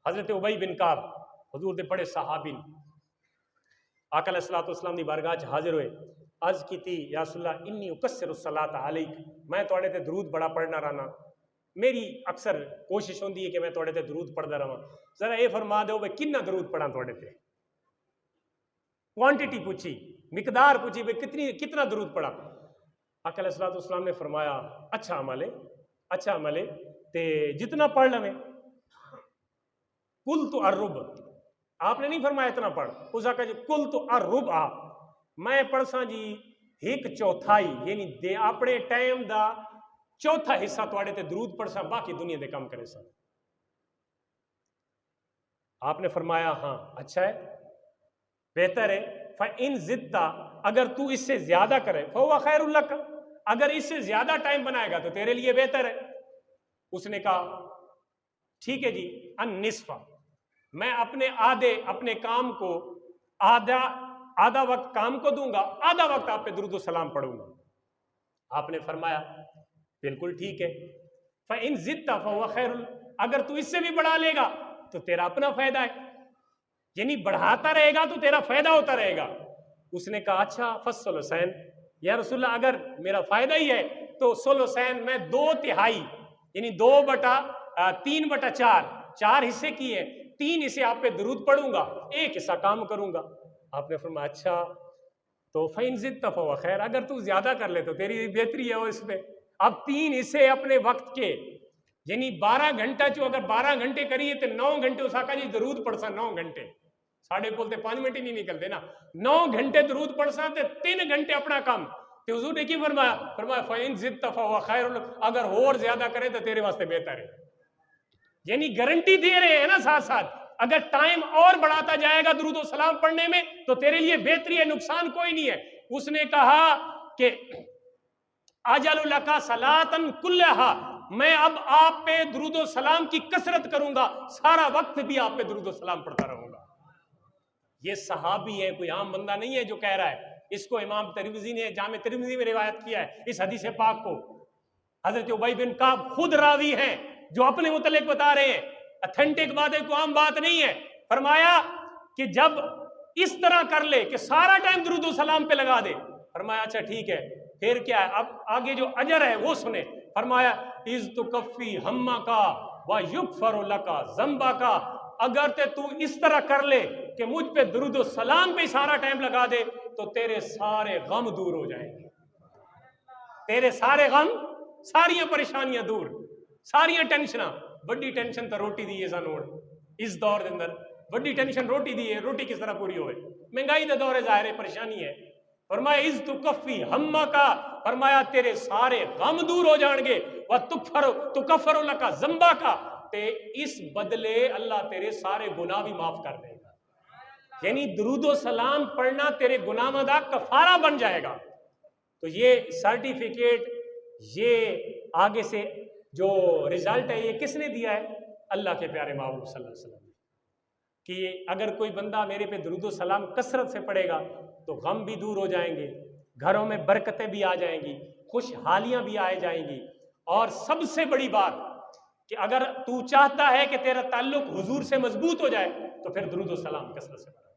हजरत उबई बिन काब हुजूर दे बड़े सहाबी आका अलैहिस्सलातु वस्सलाम दी बारगाह च हाजिर हुए। अर्ज की थी या रसूलल्लाह इन्नी उकस्सिरु सलात अलैक, मैं थोड़े ते दरूद बड़ा पढ़ना रहना, मेरी अक्सर कोशिश होती है कि मैं थोड़े ते दरूद पढ़ता रहा, जरा ये फरमा दो भाई कितना दरूद पढ़ा थोड़े ते। क्वांटिटी पूछी, मिकदार पूछी भाई कितना दरूद पढ़ा। आका अलैहिस्सलातु वस्सलाम ने फरमाया अच्छा अमल है ते जितना पढ़ लवें। कुल तो अर्रुब, आपने नहीं फरमाया इतना पढ़, उस आका जी कुल तो अर्रुब आ, मैं पढ़सा जी एक चौथाई यानी दे अपने टाइम दा चौथा हिस्सा थोड़े ते दरूद पढ़सा, बाकी दुनिया दे काम करे सा। आपने फरमाया हाँ अच्छा है, बेहतर है। फ़इन ज़िद्ता, अगर तू इससे ज्यादा करे फ़हुवा खैरुल लक, अगर इससे ज्यादा टाइम बनाएगा तो तेरे लिए बेहतर है। उसने कहा ठीक है जी, अन निस्फा, मैं अपने काम को आधा वक्त काम को दूंगा, आधा वक्त आप पे दुरूद व सलाम पढ़ूंगा। आपने फरमाया बिल्कुल ठीक है। फ़इन ज़िद्ता फ़हुवा खैरुल, अगर तू इससे भी बढ़ा लेगा तो तेरा अपना फायदा है, यानी बढ़ाता रहेगा तो तेरा फायदा होता रहेगा। उसने कहा अच्छा फस्सुल हुसैन, या रसूलल्लाह अगर मेरा फायदा ही है तो सुल हुसैन मैं 2/3 यानी 3/4 4 हिस्से किए, 3 हिस्से आप पे दरूद पढ़ूंगा, 1 हिस्सा काम करूंगा। आपने फरमाया अच्छा तो फ़इन ज़िद्ता फ़हुवा खैर, अगर तू ज्यादा कर ले तो तेरी बेहतरी है। वो इसमें अब 3 हिस्से अपने वक्त के, यानी 12 घंटा जो अगर 12 घंटे करिए तो 9 घंटे उस आका जी दरूद पढ़सा, 9 घंटे, साढ़े बोलते 5 मिनट ही नहीं निकलते ना, 9 घंटे दरूद पढ़सा तो 3 घंटे अपना काम। तो हुजूर ने की फरमाया, फ़इन ज़िद्ता फ़हुवा खैरुल, अगर और ज्यादा करे तो तेरे वास्ते बेहतर है। यानी गारंटी दे रहे हैं ना साथ साथ, अगर टाइम और बढ़ाता जाएगा दुरूद व सलाम पढ़ने में तो तेरे लिए बेहतरी है, नुकसान कोई नहीं है। उसने कहा कि अजलु लका सलातन कुल्लहा, मैं अब आप पे दुरूद व सलाम की कसरत करूंगा, सारा वक्त भी आप पे दुरूद व सलाम पढ़ता रहूंगा। ये सहाबी है, कोई आम बंदा नहीं है जो कह रहा है। इसको इमाम तिरमिज़ी ने जामे तिरमिज़ी में रिवायत किया है इस हदीस पाक को। हजरत उबई बिन काब खुद रावी हैं जो अपने मुतल्लिक बता रहे हैं, अथेंटिक बात है, कोई आम बात नहीं है। फरमाया कि जब इस तरह कर ले कि सारा टाइम दुरूद व सलाम पे लगा दे, फरमाया अच्छा ठीक है, फिर क्या है, अब आगे जो अजर है वो सुने। फरमाया इज़ तुकफ़ी हम्मा का व युगफरु लका ज़ंबा का, अगर ते तू इस तरह कर ले कि मुझ पे दुरूद व सलाम पे सारा टाइम लगा दे तो तेरे सारे गम दूर हो जाएंगे, तेरे सारे गम, सारियां परेशानियां दूर, सारियां टेंशन। बड़ी टेंशन तो रोटी दी है सानू इस दौर के अंदर, बड़ी टेंशन रोटी दी है, रोटी किस तरह पूरी होए, महंगाई का दौर है, जाहिर है परेशानी है। फरमाया इज़ तुकफ़ी हम्मा का, फरमाया तेरे सारे गम दूर हो जाएंगे, व तुकफ़रु लका ज़ंबा का, ते इस बदले अल्लाह तेरे सारे गुनाह भी माफ कर देगा। यानी दुरूद व सलाम पढ़ना तेरे गुनाह दा कफारा बन जाएगा। तो ये सर्टिफिकेट, ये आगे से जो रिजल्ट है, ये किसने दिया है? अल्लाह के प्यारे महबूब सल्लल्लाहु अलैहि वसल्लम, कि अगर कोई बंदा मेरे पे दुरूद व सलाम कसरत से पढ़ेगा तो गम भी दूर हो जाएंगे, घरों में बरकतें भी आ जाएंगी, खुशहालियां भी आ जाएंगी। और सबसे बड़ी बात कि अगर तू चाहता है कि तेरा ताल्लुक हुजूर से मजबूत हो जाए तो फिर दुरूद व सलाम कसरत से पढ़।